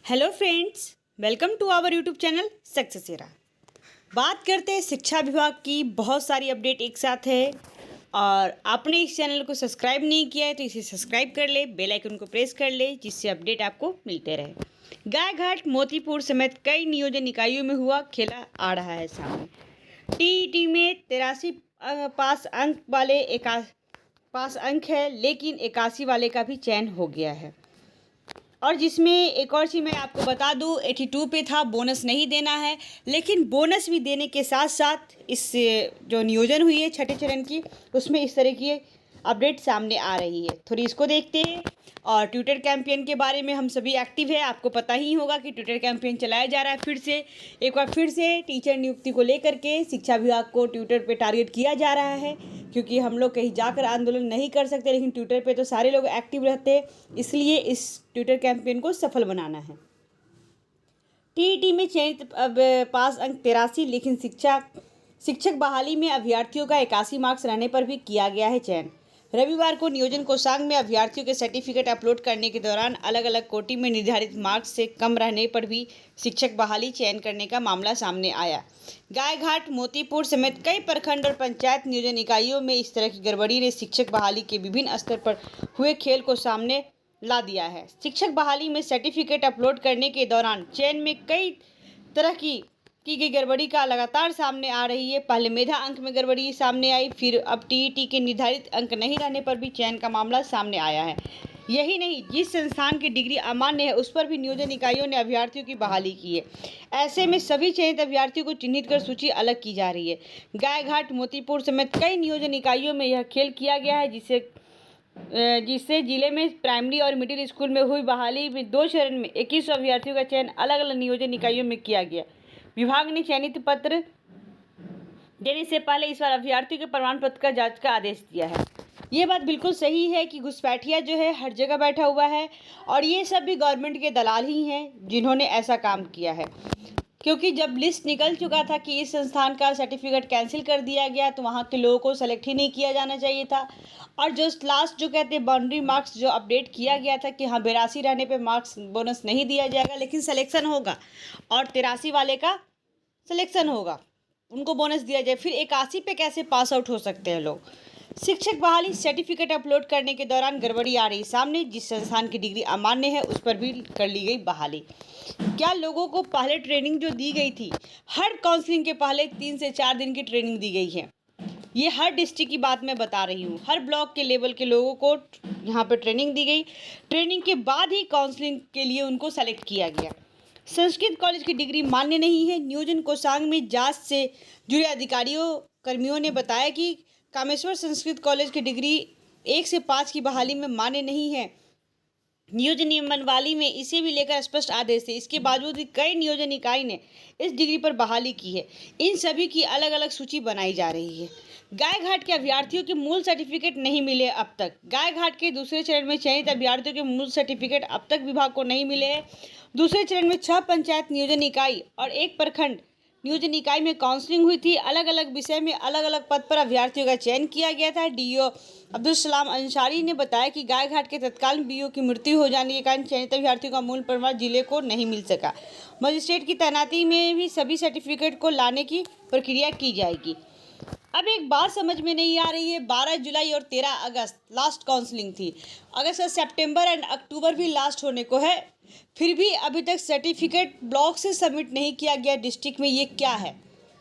Hello friends, welcome to our YouTube channel success era. बात करते हैं शिक्षा विभाग की। बहुत सारी अपडेट एक साथ है और आपने इस चैनल को सब्सक्राइब नहीं किया है तो इसे सब्सक्राइब कर ले, बेल आइकन को प्रेस कर ले, जिससे अपडेट आपको मिलते रहे। गायघाट, मोतीपुर समेत कई नियोजन इकाइयों में हुआ खेला आ रहा है सामने। टीईटी में 83 पास अंक है, लेकिन 81 वाले का भी चयन हो गया है। और जिसमें एक और चीज़ मैं आपको बता दूं, 82 पे था, बोनस नहीं देना है, लेकिन बोनस भी देने के साथ साथ इस जो नियोजन हुई है छठे चरण की, उसमें इस तरह की अपडेट सामने आ रही है। थोड़ी इसको देखते हैं। और ट्विटर कैंपेन के बारे में हम सभी एक्टिव है। आपको पता ही होगा कि ट्विटर कैंपेन चलाया जा रहा है। एक बार फिर से टीचर नियुक्ति को लेकर के शिक्षा विभाग को ट्विटर पे टारगेट किया जा रहा है, क्योंकि हम लोग कहीं जाकर आंदोलन नहीं कर सकते, लेकिन ट्विटर पे तो सारे लोग एक्टिव रहते हैं। इसलिए इस ट्विटर कैंपेन को सफल बनाना है। टीईटी में चयनित पास अंक 83, लेकिन शिक्षक बहाली में अभ्यर्थियों का 81 मार्क्स रहने पर भी किया गया है चयन। रविवार को नियोजन कोषांग में अभ्यर्थियों के सर्टिफिकेट अपलोड करने के दौरान अलग अलग कोटि में निर्धारित मार्क्स से कम रहने पर भी शिक्षक बहाली चयन करने का मामला सामने आया। गायघाट, मोतीपुर समेत कई प्रखंड और पंचायत नियोजन इकाइयों में इस तरह की गड़बड़ी ने शिक्षक बहाली के विभिन्न स्तर पर हुए खेल को सामने ला दिया है। शिक्षक बहाली में सर्टिफिकेट अपलोड करने के दौरान चयन में कई तरह की गई गड़बड़ी का लगातार सामने आ रही है। पहले मेधा अंक में गड़बड़ी सामने आई, फिर अब टीईटी के निर्धारित अंक नहीं रहने पर भी चयन का मामला सामने आया है। यही नहीं, जिस संस्थान की डिग्री अमान्य है उस पर भी नियोजन इकाइयों ने अभ्यर्थियों की बहाली की है। ऐसे में सभी चयनित अभ्यर्थियों को चिन्हित कर सूची अलग की जा रही है। गायघाट, मोतीपुर समेत कई नियोजन इकाइयों में यह खेल किया गया है, जिससे जिले में प्राइमरी और मिडिल स्कूल में हुई बहाली में 2 चरण में 21 अभ्यर्थियों का चयन अलग अलग नियोजन इकाइयों में किया गया। विभाग ने चयनित पत्र देने से पहले इस बार अभ्यर्थियों के प्रमाण पत्र का जांच का आदेश दिया है। ये बात बिल्कुल सही है कि घुसपैठिया जो है हर जगह बैठा हुआ है, और ये सब भी गवर्नमेंट के दलाल ही हैं जिन्होंने ऐसा काम किया है। क्योंकि जब लिस्ट निकल चुका था कि इस संस्थान का सर्टिफिकेट कैंसिल कर दिया गया, तो वहाँ के लोगों को सेलेक्ट ही नहीं किया जाना चाहिए था। और जो लास्ट जो कहते हैं बाउंड्री मार्क्स जो अपडेट किया गया था कि हाँ 82 रहने पे मार्क्स बोनस नहीं दिया जाएगा, लेकिन सिलेक्शन होगा और 83 वाले का सिलेक्शन होगा, उनको बोनस दिया जाए। फिर 81 पे कैसे पास आउट हो सकते हैं लोग। शिक्षक बहाली सर्टिफिकेट अपलोड करने के दौरान गड़बड़ी आ रही सामने। जिस संस्थान की डिग्री अमान्य है उस पर भी कर ली गई बहाली। क्या लोगों को पहले ट्रेनिंग जो दी गई थी, हर काउंसलिंग के पहले 3 से 4 दिन की ट्रेनिंग दी गई है। ये हर डिस्ट्रिक्ट की बात मैं बता रही हूँ। हर ब्लॉक के लेवल के लोगों को यहाँ पर ट्रेनिंग दी गई। ट्रेनिंग के बाद ही काउंसलिंग के लिए उनको सेलेक्ट किया गया। संस्कृत कॉलेज की डिग्री मान्य नहीं है। नियोजन कोषांग में जांच से जुड़े कर्मियों ने बताया कि कामेश्वर संस्कृत कॉलेज की डिग्री 1 से 5 की बहाली में मान्य नहीं है। नियोजन नियमावली में इसे भी लेकर स्पष्ट आदेश है। इसके बावजूद भी कई नियोजन इकाई ने इस डिग्री पर बहाली की है। इन सभी की अलग अलग सूची बनाई जा रही है। गायघाट के अभ्यर्थियों के मूल सर्टिफिकेट नहीं मिले अब तक। गायघाट के दूसरे चरण में चयनित अभ्यर्थियों के मूल सर्टिफिकेट अब तक विभाग को नहीं मिले हैं। दूसरे चरण में 6 पंचायत नियोजन इकाई और 1 प्रखंड नियोजन इकाई में काउंसलिंग हुई थी। अलग अलग विषय में अलग अलग पद पर अभ्यर्थियों का चयन किया गया था। डीओ अब्दुल सलाम अंसारी ने बताया कि गायघाट के तत्कालीन बीओ की मृत्यु हो जाने के कारण चयनित अभ्यर्थियों का मूल प्रमाण जिले को नहीं मिल सका। मजिस्ट्रेट की तैनाती में भी सभी सर्टिफिकेट को लाने की प्रक्रिया की जाएगी। अब एक बात समझ में नहीं आ रही है, 12 जुलाई और 13 अगस्त लास्ट काउंसलिंग थी। अगस्त, सितंबर एंड अक्टूबर भी लास्ट होने को है, फिर भी अभी तक सर्टिफिकेट ब्लॉक से सबमिट नहीं किया गया डिस्ट्रिक्ट में। ये क्या है?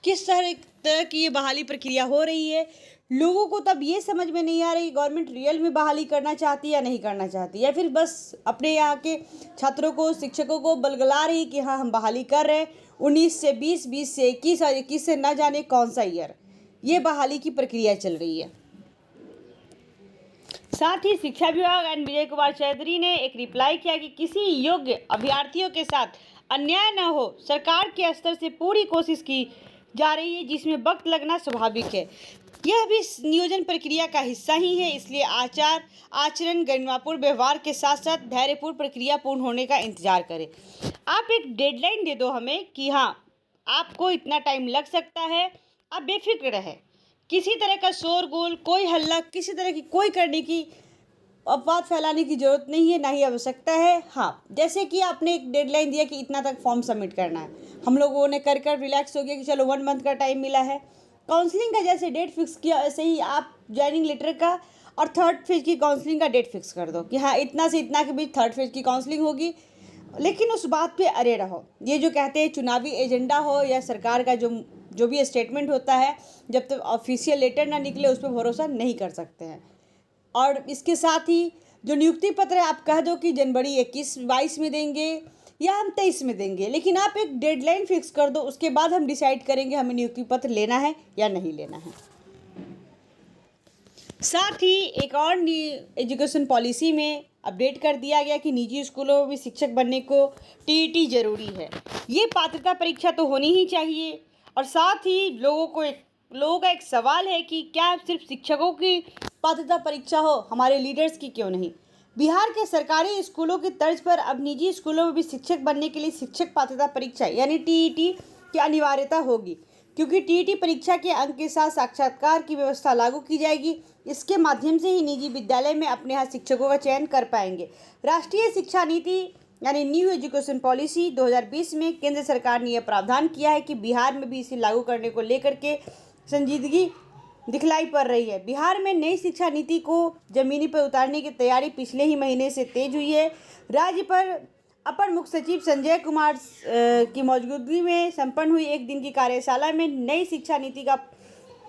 किस तरह की ये बहाली प्रक्रिया हो रही है? लोगों को तब ये समझ में नहीं आ रही गवर्नमेंट रियल में बहाली करना चाहती है या नहीं करना चाहती, या फिर बस अपने यहाँ के छात्रों को, शिक्षकों को बलगला रही कि हाँ हम बहाली कर रहे हैं। 19 से 20, 20 से 21 और 21 से न जाने कौन सा ईयर, ये बहाली की प्रक्रिया चल रही है। साथ ही शिक्षा विभाग एंड विजय कुमार चौधरी ने एक रिप्लाई किया कि किसी योग्य अभ्यर्थियों के साथ अन्याय न हो, सरकार के स्तर से पूरी कोशिश की जा रही है, जिसमें वक्त लगना स्वाभाविक है। यह भी नियोजन प्रक्रिया का हिस्सा ही है, इसलिए आचरण गरिमापूर्ण व्यवहार के साथ साथ धैर्यपूर्ण प्रक्रिया पूर्ण होने का इंतजार करें। आप एक डेडलाइन दे दो हमें कि हाँ आपको इतना टाइम लग सकता है, आप बेफिक्र रहे। किसी तरह का शोरगुल, कोई हल्ला, किसी तरह की कोई करने की अपवाद फैलाने की ज़रूरत नहीं है, ना ही आवश्यकता है। हाँ, जैसे कि आपने एक डेडलाइन दिया कि इतना तक फॉर्म सबमिट करना है, हम लोगों ने कर रिलैक्स हो गया कि चलो 1 मंथ का टाइम मिला है। काउंसलिंग का जैसे डेट फिक्स किया, ऐसे ही आप जॉइनिंग लेटर का और थर्ड फेज की काउंसलिंग का डेट फिक्स कर दो कि हाँ, इतना से इतना के बीच थर्ड फेज की काउंसलिंग होगी। लेकिन उस बात पे अड़े रहो। ये जो कहते हैं चुनावी एजेंडा हो या सरकार का जो भी स्टेटमेंट होता है, जब तक ऑफिशियल लेटर ना निकले उस पर भरोसा नहीं कर सकते हैं। और इसके साथ ही जो नियुक्ति पत्र है, आप कह दो कि जनवरी 21-22 में देंगे या हम 23 में देंगे, लेकिन आप एक डेडलाइन फिक्स कर दो, उसके बाद हम डिसाइड करेंगे हमें नियुक्ति पत्र लेना है या नहीं लेना है। साथ ही एक और एजुकेशन पॉलिसी में अपडेट कर दिया गया कि निजी स्कूलों में भी शिक्षक बनने को टीईटी जरूरी है। ये पात्रता परीक्षा तो होनी ही चाहिए। और साथ ही लोगों का एक सवाल है कि क्या सिर्फ शिक्षकों की पात्रता परीक्षा हो, हमारे लीडर्स की क्यों नहीं। बिहार के सरकारी स्कूलों की तर्ज पर अब निजी स्कूलों में भी शिक्षक बनने के लिए शिक्षक पात्रता परीक्षा यानी टीईटी की अनिवार्यता होगी, क्योंकि टीईटी परीक्षा के अंक के साथ साक्षात्कार की व्यवस्था लागू की जाएगी। इसके माध्यम से ही निजी विद्यालय में अपने यहाँ शिक्षकों का चयन कर पाएंगे। राष्ट्रीय शिक्षा नीति यानी न्यू एजुकेशन पॉलिसी 2020 में केंद्र सरकार ने यह प्रावधान किया है कि बिहार में भी इसे लागू करने को लेकर के संजीदगी दिखलाई पड़ रही है। बिहार में नई शिक्षा नीति को जमीनी पर उतारने की तैयारी पिछले ही महीने से तेज हुई है। राज्य पर अपर मुख्य सचिव संजय कुमार की मौजूदगी में संपन्न हुई एक दिन की कार्यशाला में नई शिक्षा नीति का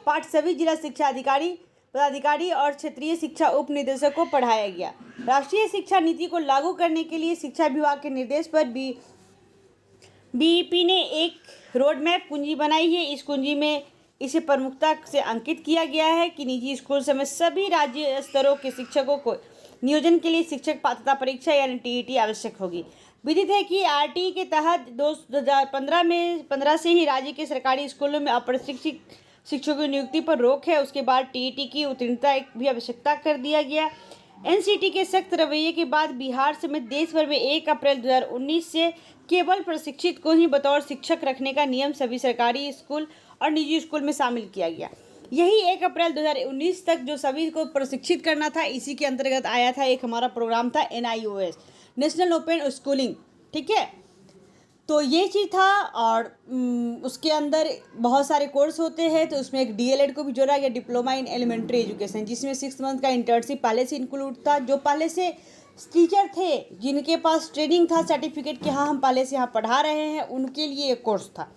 पाठ सभी जिला शिक्षा अधिकारी, पदाधिकारी और क्षेत्रीय शिक्षा उप निदेशक को पढ़ाया गया। राष्ट्रीय शिक्षा नीति को लागू करने के लिए शिक्षा विभाग के निर्देश पर बीईपी ने एक रोड मैप कुंजी बनाई है। इस कुंजी में इसे प्रमुखता से अंकित किया गया है कि निजी स्कूल समेत सभी राज्य स्तरों के शिक्षकों को नियोजन के लिए शिक्षक पात्रता परीक्षा यानी टीईटी आवश्यक होगी। विदित है कि आरटी के तहत 2015 से ही राज्य के सरकारी स्कूलों में अप्रशिक्षित शिक्षकों की नियुक्ति पर रोक है। उसके बाद टीईटी की उत्तीर्णता भी आवश्यकता कर दिया गया। एनसीटी के सख्त रवैये के बाद बिहार समेत देश भर में 1 अप्रैल 2019 से केवल प्रशिक्षित को ही बतौर शिक्षक रखने का नियम सभी सरकारी स्कूल और निजी स्कूल में शामिल किया गया। यही 1 अप्रैल 2019 तक जो सभी को प्रशिक्षित करना था, इसी के अंतर्गत आया था एक हमारा प्रोग्राम था NIOS, नेशनल ओपन स्कूलिंग। ठीक है, तो ये चीज़ था। और उसके अंदर बहुत सारे कोर्स होते हैं, तो उसमें एक DLED को भी जोड़ा गया, डिप्लोमा इन एलिमेंट्री एजुकेशन, जिसमें 6 मंथ का इंटर्नशिप पहले से इंक्लूड था। जो पहले से टीचर थे जिनके पास ट्रेनिंग था, सर्टिफिकेट कि हाँ हम पहले से यहाँ पढ़ा रहे हैं, उनके लिए एक कोर्स था।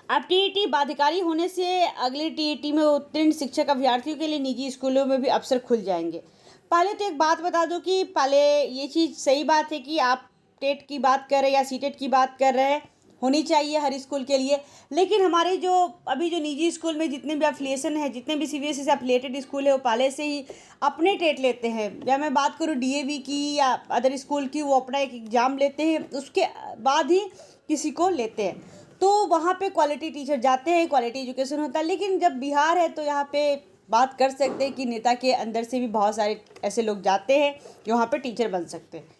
अब टीईटी बाध्यकारी होने से अगले टीईटी में उत्तीर्ण शिक्षक अभ्यर्थियों के लिए निजी स्कूलों में भी अवसर खुल जाएंगे। पहले तो एक बात बता दो कि पहले ये चीज़ सही बात है कि आप टेट की बात कर रहे हैं या सीटेट की बात कर रहे हैं, होनी चाहिए हर स्कूल के लिए। लेकिन हमारे जो अभी जो निजी स्कूल में जितने भी एफिलिएशन है, जितने भी CBSE से एफिलिएटेड स्कूल है, वो पहले से ही अपने टेट लेते हैं। या मैं बात करूँ DAV की या अदर स्कूल की, वो अपना एक एग्ज़ाम लेते हैं, उसके बाद ही किसी को लेते हैं। तो वहाँ पे क्वालिटी टीचर जाते हैं, क्वालिटी एजुकेशन होता है। लेकिन जब बिहार है तो यहाँ पे बात कर सकते हैं कि नेता के अंदर से भी बहुत सारे ऐसे लोग जाते हैं जो वहाँ पे टीचर बन सकते हैं।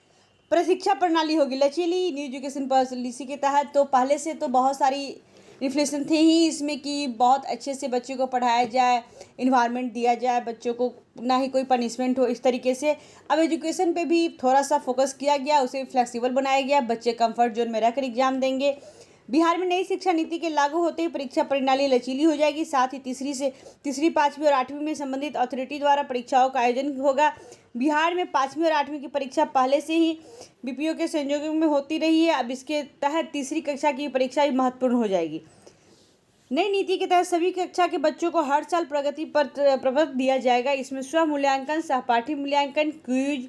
प्रशिक्षा प्रणाली होगी लचीली न्यू एजुकेशन पॉलिसी के तहत। तो पहले से तो बहुत सारी इन्फ्लेशन थे ही इसमें कि बहुत अच्छे से बच्चों को पढ़ाया जाए, इन्वायरमेंट दिया जाए, बच्चों को ना ही कोई पनिशमेंट हो, इस तरीके से। अब एजुकेशन पे भी थोड़ा सा फोकस किया गया, उसे फ्लेक्सिबल बनाया गया, बच्चे कंफर्ट जोन में रहकर एग्जाम देंगे। बिहार में नई शिक्षा नीति के लागू होते ही परीक्षा प्रणाली लचीली हो जाएगी। साथ ही तीसरी 5वीं और 8वीं में संबंधित अथॉरिटी द्वारा परीक्षाओं का आयोजन होगा। बिहार में 5वीं और 8वीं की परीक्षा पहले से ही BPO के संयोजन में होती रही है। अब इसके तहत तीसरी कक्षा की परीक्षा भी महत्वपूर्ण हो जाएगी। नई नीति के तहत सभी कक्षा के बच्चों को हर साल प्रगति पत्र दिया जाएगा। इसमें स्व मूल्यांकन, सहपाठी मूल्यांकन, क्विज,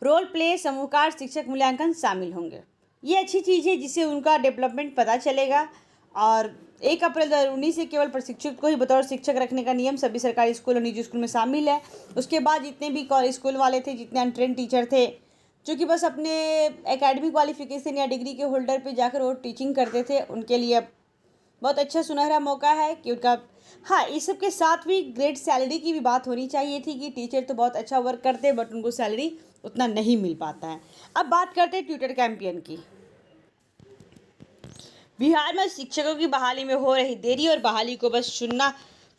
रोल प्ले, समूहकार, शिक्षक मूल्यांकन शामिल होंगे। ये अच्छी चीज़ है जिससे उनका डेवलपमेंट पता चलेगा। और 1 अप्रैल 2019 से केवल प्रशिक्षित को ही बतौर शिक्षक रखने का नियम सभी सरकारी स्कूल और निजी स्कूल में शामिल है। उसके बाद जितने भी स्कूल वाले थे, जितने अनट्रेंड टीचर थे, जो कि बस अपने एकेडमिक क्वालिफिकेशन या डिग्री के होल्डर पे जाकर वो टीचिंग करते थे, उनके लिए बहुत अच्छा सुनहरा मौका है कि उनका, हाँ, इस सब के साथ भी ग्रेट सैलरी की भी बात होनी चाहिए थी कि टीचर तो बहुत अच्छा वर्क करते हैं बट उनको सैलरी उतना नहीं मिल पाता है। अब बात करते हैं ट्यूटर कैंपेन की। बिहार में शिक्षकों की बहाली में हो रही देरी और बहाली को बस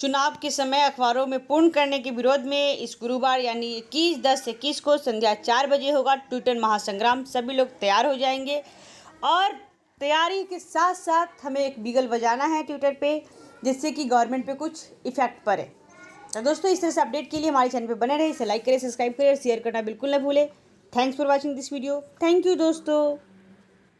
चुनाव के समय अखबारों में पूर्ण करने के विरोध में इस गुरुवार यानी 21/10-21 को संध्या 4 बजे होगा ट्विटर महासंग्राम। सभी लोग तैयार हो जाएंगे और तैयारी के साथ साथ हमें एक बिगल बजाना है ट्विटर पे, जिससे कि गवर्नमेंट पे कुछ इफेक्ट पड़े। तो दोस्तों, इस तरह से अपडेट के लिए हमारे चैनल पे बने रहे। इसे लाइक करें, सब्सक्राइब करें, शेयर करना बिल्कुल न भूलें। Thanks for watching this video. Thank you दोस्तों।